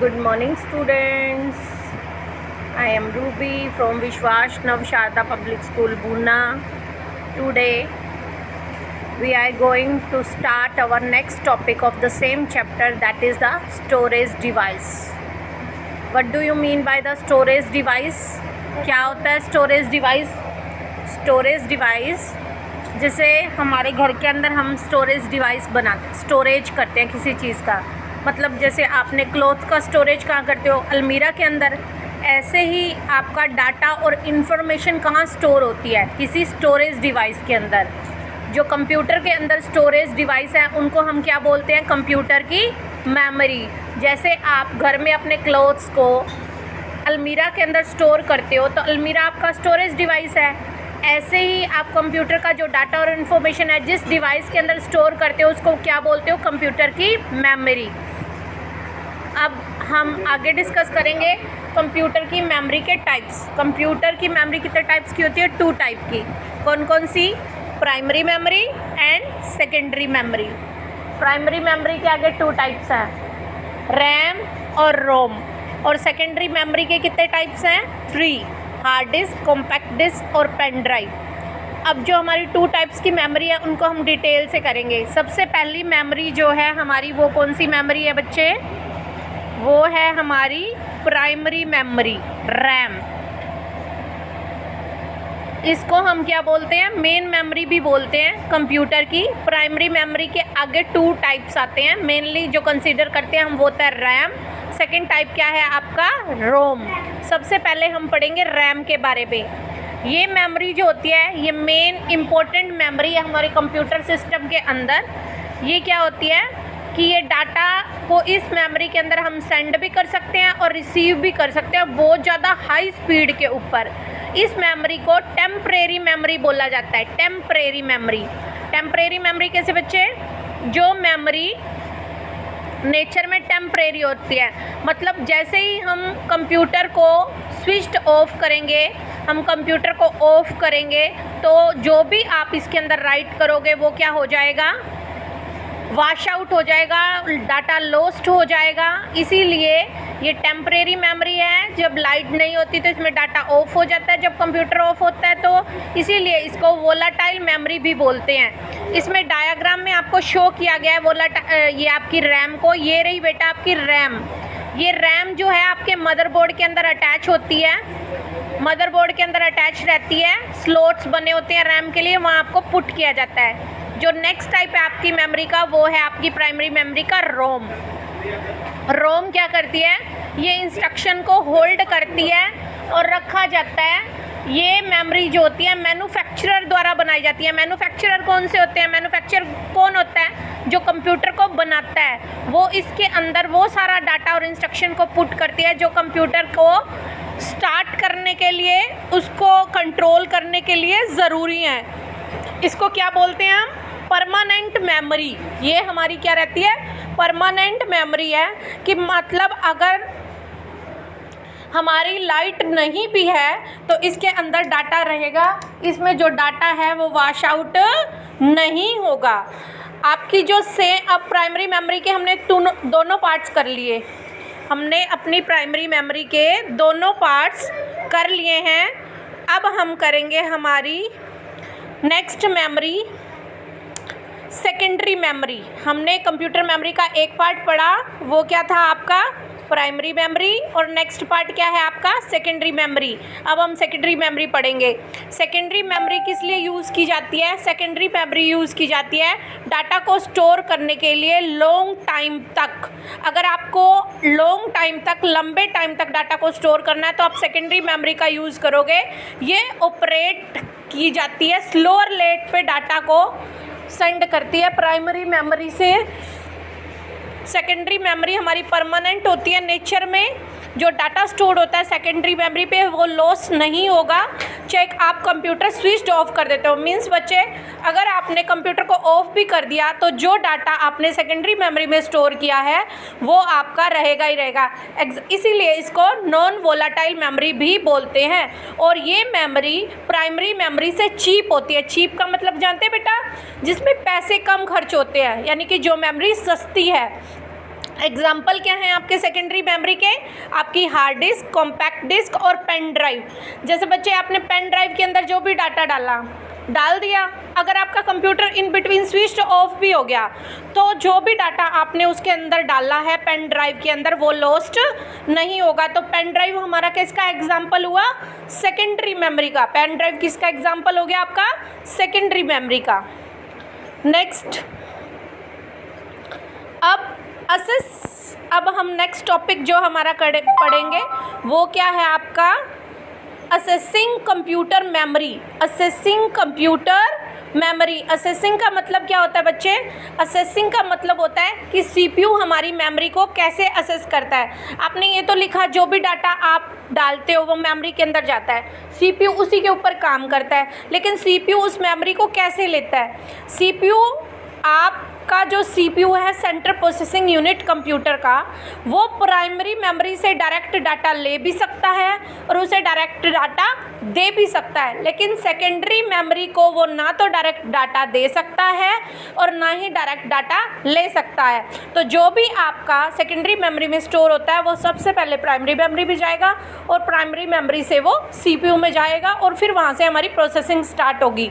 Good morning, students. I am Ruby from Vishwas Navsharda Public School, Pune. Today, we are going to start our next topic of the same chapter, that is the storage device. What do you mean by the storage device? क्या होता है storage device? Storage device जैसे हमारे घर के अंदर हम storage device बनाते, स्टोरेज करते हैं किसी चीज़ का, मतलब जैसे आपने क्लॉथ का स्टोरेज कहाँ करते हो, अलमीरा के अंदर, ऐसे ही आपका डाटा और इन्फॉर्मेशन कहाँ स्टोर होती है, किसी स्टोरेज डिवाइस के अंदर। जो कंप्यूटर के अंदर स्टोरेज डिवाइस है उनको हम क्या बोलते हैं, कंप्यूटर की मेमोरी। जैसे आप घर में अपने क्लॉथ्स को अलमीरा के अंदर स्टोर करते हो तो अलमीरा आपका स्टोरेज डिवाइस है, ऐसे ही आप कंप्यूटर का जो डाटा और इन्फॉर्मेशन है जिस डिवाइस के अंदर स्टोर करते हो उसको क्या बोलते हो, कंप्यूटर की मेमोरी। अब हम आगे डिस्कस करेंगे कंप्यूटर की मेमोरी के टाइप्स। कंप्यूटर की मेमोरी कितने टाइप्स की होती है, 2 टाइप की। कौन कौन सी, primary memory and secondary memory. Primary memory के आगे 2 टाइप्स हैं, रैम और रोम। और सेकेंडरी मेमोरी के कितने टाइप्स हैं, 3, हार्ड डिस्क, कॉम्पैक्ट डिस्क और पेन ड्राइव। अब जो हमारी 2 टाइप्स की मेमोरी है उनको हम डिटेल से करेंगे। सबसे पहली मेमोरी जो है हमारी, वो कौन सी मेमोरी है बच्चे, वो है हमारी प्राइमरी मेमोरी, रैम। इसको हम क्या बोलते हैं, मेन मेमोरी भी बोलते हैं कंप्यूटर की। प्राइमरी मेमोरी के आगे 2 टाइप्स आते हैं, मेनली जो कंसीडर करते हैं हम वो होता है रैम। सेकेंड टाइप क्या है आपका, रोम। सबसे पहले हम पढ़ेंगे रैम के बारे में। ये मेमोरी जो होती है ये मेन इम्पोर्टेंट मेमोरी है हमारे कंप्यूटर सिस्टम के अंदर। ये क्या होती है कि ये डाटा को इस मेमोरी के अंदर हम सेंड भी कर सकते हैं और रिसीव भी कर सकते हैं बहुत ज़्यादा हाई स्पीड के ऊपर। इस मेमोरी को टेम्परेरी मेमोरी बोला जाता है, टेम्परेरी मेमोरी। टेम्परेरी मेमोरी कैसे बच्चे, जो मेमोरी नेचर में टेम्परेरी होती है, मतलब जैसे ही हम कंप्यूटर को स्विच ऑफ करेंगे, हम कंप्यूटर को ऑफ करेंगे तो जो भी आप इसके अंदर राइट करोगे वो क्या हो जाएगा, वॉश आउट हो जाएगा, डाटा लॉस्ट हो जाएगा। इसीलिए ये टेम्परेरी मेमोरी है। जब लाइट नहीं होती तो इसमें डाटा ऑफ हो जाता है, जब कंप्यूटर ऑफ होता है तो इसीलिए इसको वोलाटाइल मेमोरी भी बोलते हैं। इसमें डायग्राम में आपको शो किया गया है ये आपकी रैम को, ये रही बेटा आपकी रैम। ये रैम जो है आपके मदरबोर्ड के अंदर अटैच होती है, मदरबोर्ड के अंदर अटैच रहती है, स्लॉट्स बने होते हैं रैम के लिए, वहाँ आपको पुट किया जाता है। जो नेक्स्ट टाइप है आपकी मेमोरी का वो है आपकी प्राइमरी मेमोरी का रोम। रोम क्या करती है, ये इंस्ट्रक्शन को होल्ड करती है और रखा जाता है। ये मेमोरी जो होती है मैन्युफैक्चरर द्वारा बनाई जाती है। मैन्युफैक्चरर कौन से होते हैं, मैन्युफैक्चरर कौन होता है, जो कंप्यूटर को बनाता है, वो इसके अंदर वो सारा डाटा और इंस्ट्रक्शन को पुट करती है जो कंप्यूटर को स्टार्ट करने के लिए, उसको कंट्रोल करने के लिए ज़रूरी है। इसको क्या बोलते हैं हम, परमानेंट मेमोरी। ये हमारी क्या रहती है, परमानेंट मेमोरी है कि मतलब अगर हमारी लाइट नहीं भी है तो इसके अंदर डाटा रहेगा, इसमें जो डाटा है वो वॉश आउट नहीं होगा। आपकी जो अब प्राइमरी मेमोरी के हमने दोनों पार्ट्स कर लिए, हमने अपनी प्राइमरी मेमोरी के दोनों पार्ट्स कर लिए हैं। अब हम करेंगे हमारी नेक्स्ट मेमोरी, सेकेंडरी मेमोरी। हमने कंप्यूटर मेमोरी का एक पार्ट पढ़ा, वो क्या था आपका प्राइमरी मेमोरी, और नेक्स्ट पार्ट क्या है आपका सेकेंडरी मेमोरी। अब हम सेकेंडरी मेमोरी पढ़ेंगे। सेकेंडरी मेमोरी किस लिए यूज़ की जाती है, सेकेंडरी मेमोरी यूज़ की जाती है डाटा को स्टोर करने के लिए लॉन्ग टाइम तक। अगर आपको लॉन्ग टाइम तक, लंबे टाइम तक डाटा को स्टोर करना है तो आप सेकेंडरी मेमोरी का यूज़ करोगे। ये ऑपरेट की जाती है, स्लोअर रेट पे डाटा को सेंड करती है प्राइमरी मेमोरी से। सेकेंडरी मेमोरी हमारी परमानेंट होती है नेचर में। जो डाटा स्टोर होता है सेकेंडरी मेमोरी पे वो लॉस नहीं होगा, चाहे आप कंप्यूटर स्विच ऑफ कर देते हो। मीन्स बच्चे, अगर आपने कंप्यूटर को ऑफ भी कर दिया तो जो डाटा आपने सेकेंडरी मेमोरी में स्टोर किया है वो आपका रहेगा ही रहेगा। इसीलिए इसको नॉन वोलाटाइल मेमोरी भी बोलते हैं। और ये मेमोरी प्राइमरी मेमोरी से चीप होती है। चीप का मतलब जानते हैं बेटा, जिसमें पैसे कम खर्च होते हैं, यानी कि जो मेमोरी सस्ती है। एग्जाम्पल क्या हैं आपके सेकेंडरी मेमोरी के? आपकी हार्ड डिस्क, कॉम्पैक्ट डिस्क और पेन ड्राइव। जैसे बच्चे आपने पेन ड्राइव के अंदर जो भी डाटा डाल दिया, अगर आपका computer in between switch off भी हो गया तो जो भी डाटा आपने उसके अंदर डाला है पेन ड्राइव के अंदर वो लॉस्ट नहीं होगा। तो पेन ड्राइव हमारा किसका एग्जाम्पल हुआ? सेकेंडरी मेमोरी का। पेन ड्राइव किसका एग्जाम्पल हो गया? आपका सेकेंडरी मेमोरी का। नेक्स्ट, अब हम नेक्स्ट टॉपिक जो हमारा पढ़ेंगे वो क्या है आपका? Assessing computer memory. Assessing computer memory. Assessing का मतलब क्या होता है बच्चे? असेसिंग का मतलब होता है कि सीपीयू हमारी मेमोरी को कैसे असेस करता है। आपने ये तो लिखा जो भी डाटा आप डालते हो वो मेमोरी के अंदर जाता है, सीपीयू उसी के ऊपर काम करता है, लेकिन सीपीयू उस मेमोरी को कैसे लेता है? सीपीयू आपका जो सीपीयू है सेंट्रल प्रोसेसिंग यूनिट कंप्यूटर का, वो प्राइमरी मेमोरी से डायरेक्ट डाटा ले भी सकता है और उसे डायरेक्ट डाटा दे भी सकता है, लेकिन सेकेंडरी मेमोरी को वो ना तो डायरेक्ट डाटा दे सकता है और ना ही डायरेक्ट डाटा ले सकता है। तो जो भी आपका सेकेंडरी मेमोरी में स्टोर होता है वो सबसे पहले प्राइमरी मेमोरी में जाएगा और प्राइमरी मेमोरी से वो सीपीयू में जाएगा और फिर वहाँ से हमारी प्रोसेसिंग स्टार्ट होगी।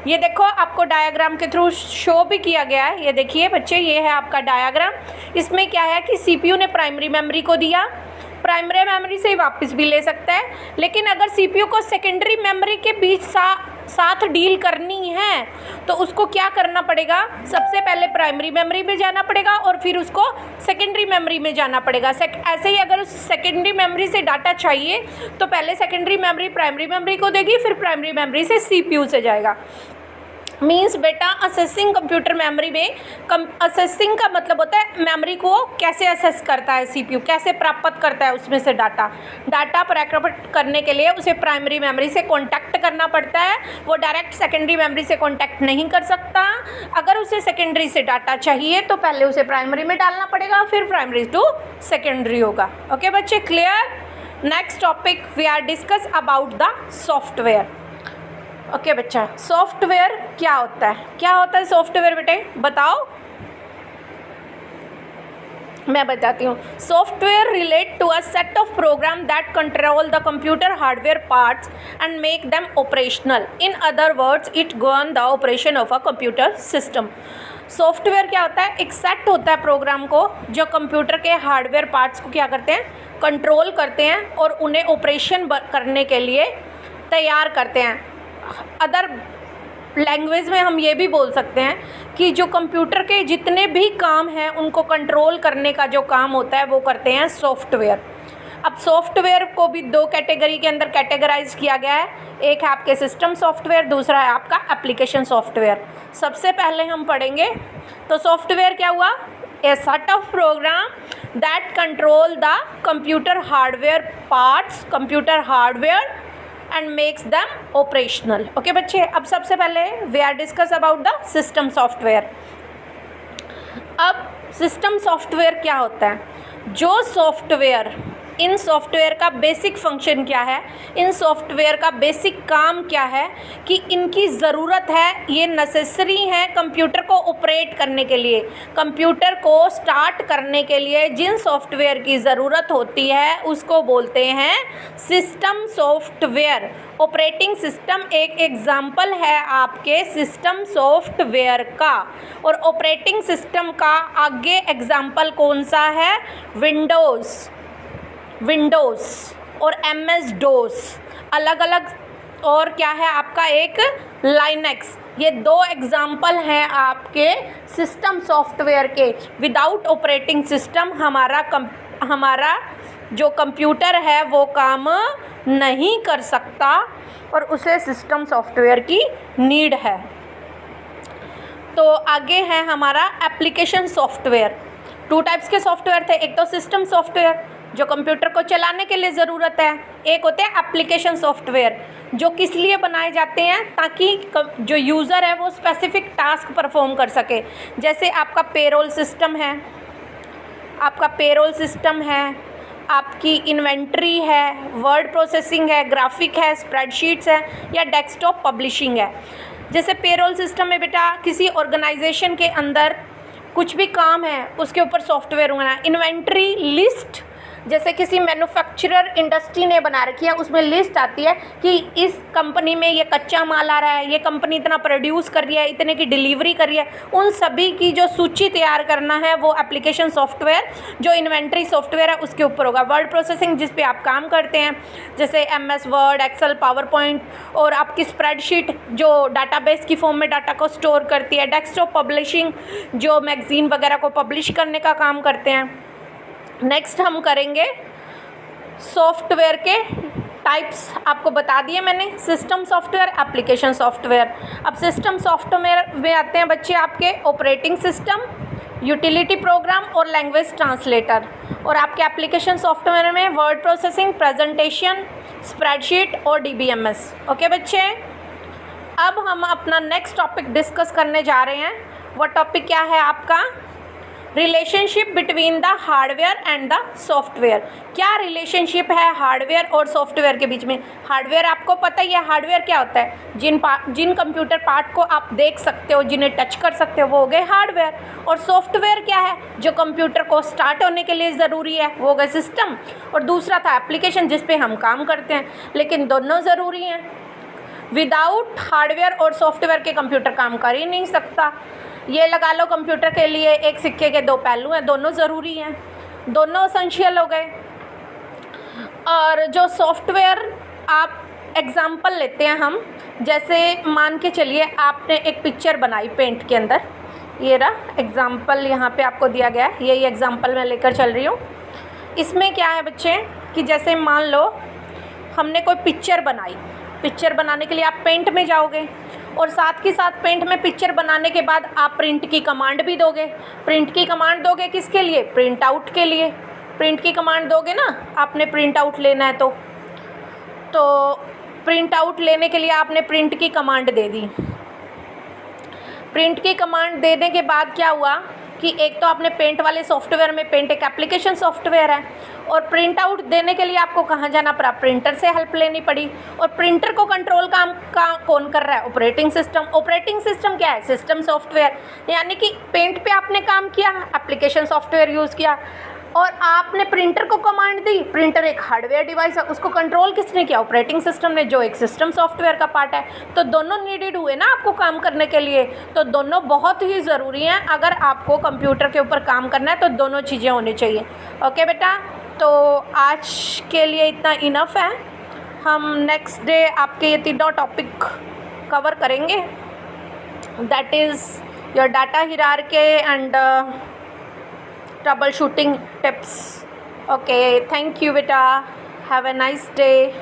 ये देखो आपको डायग्राम के थ्रू शो भी किया गया है। ये देखिए बच्चे, ये है आपका डायग्राम। इसमें क्या है कि सीपीयू ने प्राइमरी मेमोरी को दिया, प्राइमरी मेमोरी से वापस भी ले सकता है, लेकिन अगर सीपीयू को सेकेंडरी मेमोरी के बीच साथ डील करनी है तो उसको क्या करना पड़ेगा? सबसे पहले प्राइमरी मेमोरी में जाना पड़ेगा और फिर उसको सेकेंडरी मेमोरी में जाना पड़ेगा। ऐसे ही अगर उस सेकेंडरी मेमोरी से डाटा चाहिए तो पहले सेकेंडरी मेमोरी प्राइमरी मेमोरी को देगी, फिर प्राइमरी मेमोरी से सीपीयू से जाएगा। मीन्स बेटा असेसिंग कंप्यूटर मेमोरी में असेसिंग का मतलब होता है मेमोरी को कैसे असेस करता है सीपीयू, कैसे प्राप्त करता है उसमें से डाटा प्राप्त करने के लिए उसे प्राइमरी मेमोरी से कांटेक्ट करना पड़ता है। वो डायरेक्ट सेकेंडरी मेमोरी से कांटेक्ट नहीं कर सकता। अगर उसे सेकेंडरी से डाटा चाहिए तो पहले उसे प्राइमरी में डालना पड़ेगा, फिर प्राइमरी टू सेकेंडरी होगा। ओके बच्चे, clear? Next topic we are discuss about the software. Okay बच्चा, सॉफ्टवेयर क्या होता है? क्या होता है सॉफ्टवेयर बेटे, बताओ। मैं बताती हूँ। Software relate to a set of program that control the computer hardware parts and make them operational. In other words it govern the operation of a computer system. Software क्या होता है? एक सेट होता है प्रोग्राम को जो computer के hardware parts को क्या करते हैं? कंट्रोल करते हैं और उन्हें ऑपरेशन करने के लिए तैयार करते हैं। अदर लैंग्वेज में हम ये भी बोल सकते हैं कि जो कंप्यूटर के जितने भी काम हैं उनको कंट्रोल करने का जो काम होता है वो करते हैं सॉफ्टवेयर। अब सॉफ्टवेयर को भी दो कैटेगरी के अंदर कैटेगराइज किया गया है। एक है आपके सिस्टम सॉफ्टवेयर, दूसरा है आपका एप्लीकेशन सॉफ्टवेयर। सबसे पहले हम पढ़ेंगे तो सॉफ्टवेयर क्या हुआ? A set of program that control the computer hardware parts, computer hardware and makes them operational. Okay बच्चे, अब सबसे पहले we are discuss about the system software. अब सिस्टम सॉफ्टवेयर क्या होता है? जो सॉफ्टवेयर, इन सॉफ्टवेयर का बेसिक फंक्शन क्या है, इन सॉफ्टवेयर का बेसिक काम क्या है कि इनकी ज़रूरत है, ये नेसेसरी है कंप्यूटर को ऑपरेट करने के लिए। कंप्यूटर को स्टार्ट करने के लिए जिन सॉफ्टवेयर की ज़रूरत होती है उसको बोलते हैं सिस्टम सॉफ्टवेयर। ऑपरेटिंग सिस्टम एक एग्जाम्पल है आपके सिस्टम सॉफ्टवेयर का। और ऑपरेटिंग सिस्टम का आगे एग्जाम्पल कौन सा है? विंडोज़ और MS DOS अलग अलग, और क्या है आपका एक लाइनेक्स। ये दो एग्जाम्पल हैं आपके सिस्टम सॉफ्टवेयर के। विदाउट ऑपरेटिंग सिस्टम हमारा जो कंप्यूटर है वो काम नहीं कर सकता और उसे सिस्टम सॉफ्टवेयर की नीड है। तो आगे है हमारा एप्लीकेशन सॉफ्टवेयर। टू टाइप्स के सॉफ्टवेयर थे, एक तो सिस्टम सॉफ्टवेयर जो कंप्यूटर को चलाने के लिए ज़रूरत है, एक होते हैं एप्लीकेशन सॉफ्टवेयर जो किस लिए बनाए जाते हैं ताकि जो यूज़र है वो स्पेसिफिक टास्क परफॉर्म कर सके। जैसे आपका पेरोल सिस्टम है, आपकी इन्वेंट्री है, वर्ड प्रोसेसिंग है, ग्राफिक है, स्प्रेडशीट्स है या डेस्कटॉप पब्लिशिंग है। जैसे पेरोल सिस्टम में बेटा किसी ऑर्गेनाइजेशन के अंदर कुछ भी काम है उसके ऊपर सॉफ्टवेयर बनाना। इन्वेंट्री लिस्ट, जैसे किसी मैन्युफैक्चरर इंडस्ट्री ने बना रखी है, उसमें लिस्ट आती है कि इस कंपनी में ये कच्चा माल आ रहा है, ये कंपनी इतना प्रोड्यूस कर रही है, इतने की डिलीवरी कर रही है, उन सभी की जो सूची तैयार करना है वो एप्लीकेशन सॉफ्टवेयर जो इन्वेंट्री सॉफ्टवेयर है उसके ऊपर होगा। वर्ड प्रोसेसिंग जिस पे आप काम करते हैं, जैसे MS word, excel, power point, और आपकी स्प्रेडशीट जो डाटाबेस की फॉर्म में डाटा को स्टोर करती है। डेस्कटॉप पब्लिशिंग जो मैगज़ीन वगैरह को पब्लिश करने का काम करते हैं। नेक्स्ट हम करेंगे सॉफ्टवेयर के टाइप्स, आपको बता दिए मैंने, सिस्टम सॉफ्टवेयर, एप्लीकेशन सॉफ्टवेयर। अब सिस्टम सॉफ्टवेयर में आते हैं बच्चे आपके ऑपरेटिंग सिस्टम, यूटिलिटी प्रोग्राम और लैंग्वेज ट्रांसलेटर। और आपके एप्लीकेशन सॉफ्टवेयर में वर्ड प्रोसेसिंग, प्रेजेंटेशन, स्प्रेडशीट और DBMS। ओके बच्चे, अब हम अपना नेक्स्ट टॉपिक डिस्कस करने जा रहे हैं। वो टॉपिक क्या है आपका? Relationship between the hardware and the software. क्या रिलेशनशिप है हार्डवेयर और सॉफ्टवेयर के बीच में? हार्डवेयर आपको पता ही है, हार्डवेयर क्या होता है? जिन कंप्यूटर पार्ट को आप देख सकते हो, जिन्हें टच कर सकते हो, वो हो गए हार्डवेयर। और सॉफ्टवेयर क्या है? जो कंप्यूटर को स्टार्ट होने के लिए ज़रूरी है, वो हो गए सिस्टम। और दूसरा था एप्लीकेशन जिस पे हम काम करते हैं, लेकिन दोनों ज़रूरी हैं। विदाउट हार्डवेयर और सॉफ्टवेयर के कंप्यूटर काम कर ही नहीं सकता। ये लगा लो, कंप्यूटर के लिए एक सिक्के के दो पहलू हैं, दोनों ज़रूरी हैं, दोनों एसेंशियल हो गए। और जो सॉफ्टवेयर, आप एग्ज़ाम्पल लेते हैं हम, जैसे मान के चलिए आपने एक पिक्चर बनाई पेंट के अंदर, ये रहा एग्ज़ाम्पल यहाँ पे आपको दिया गया है, यही एग्ज़ाम्पल मैं लेकर चल रही हूँ। इसमें क्या है बच्चे कि जैसे मान लो हमने कोई पिक्चर बनाई, पिक्चर बनाने के लिए आप पेंट में जाओगे और साथ ही साथ पेंट में पिक्चर बनाने के बाद आप प्रिंट की कमांड भी दोगे। प्रिंट की कमांड दोगे किसके लिए? प्रिंट आउट के लिए। प्रिंट की कमांड दोगे ना, आपने प्रिंट आउट लेना है तो प्रिंट आउट लेने के लिए आपने प्रिंट की कमांड दे दी। प्रिंट की कमांड देने के बाद क्या हुआ कि एक तो आपने पेंट वाले सॉफ्टवेयर में, पेंट एक एप्लीकेशन सॉफ्टवेयर है, और प्रिंट आउट देने के लिए आपको कहाँ जाना पड़ा? प्रिंटर से हेल्प लेनी पड़ी। और प्रिंटर को कंट्रोल काम कौन कर रहा है? Operating system. ऑपरेटिंग सिस्टम क्या है? System software. यानी कि पेंट पे आपने काम किया, एप्लीकेशन सॉफ्टवेयर यूज़ किया, और आपने प्रिंटर को कमांड दी। प्रिंटर एक हार्डवेयर डिवाइस है, उसको कंट्रोल किसने किया? ऑपरेटिंग सिस्टम ने, जो एक सिस्टम सॉफ्टवेयर का पार्ट है। तो दोनों नीडेड हुए ना आपको काम करने के लिए, तो दोनों बहुत ही ज़रूरी हैं। अगर आपको कंप्यूटर के ऊपर काम करना है तो दोनों चीज़ें होनी चाहिए। ओके बेटा, तो आज के लिए इतना इनफ है। हम नेक्स्ट डे आपके ये तीनों टॉपिक कवर करेंगे, that is your data hierarchy and troubleshooting tips. Okay, thank you beta, have a nice day.